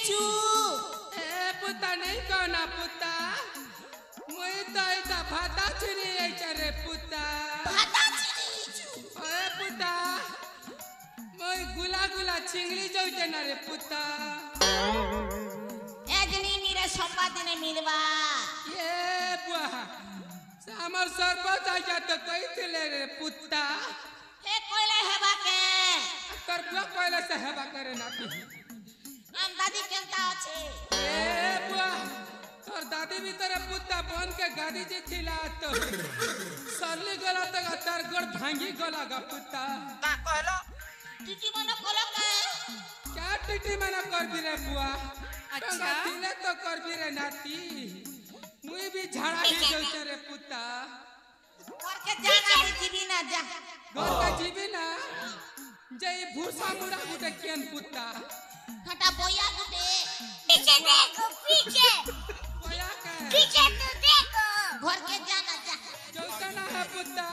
चू ए पुता नहीं कहना पुता मुई तो इता भाता छिरी ऐचा रे पुता भाता चिरी चू ए पुता मुई गुला गुला चिंगड़ी जाउचे ना रे पुता एजनी नीरे सोमवार दिने मिलवा ये बुआ हमर सरपंच आइजा तो कहिथिले रे पुता हे कोइले हेबा के तोर बुआ पहले से हेबा करे नाती हम दादी केनता अछि ए बुआ तोर दादी भी तेरे पुता बन के गाड़ी जे थिला तो सरली गला तक तार गोड़ भांगी गला गा पुता का कहलो टीटी मन कोलो के क्या टीटी मना कर भी रे बुआ अच्छा दिले तो कर भी रे नाती मुई भी झाड़ा भी जाउचे रे पुता घर के जाना भी जीवी ना जा घर का जीवी ना जई भूसा मुड़ा उठे केन पुता हटा बोया गुटे पीछे देखो पीछे कोया के पीछे तो देखो घर के जाना जा जौता ना है पुता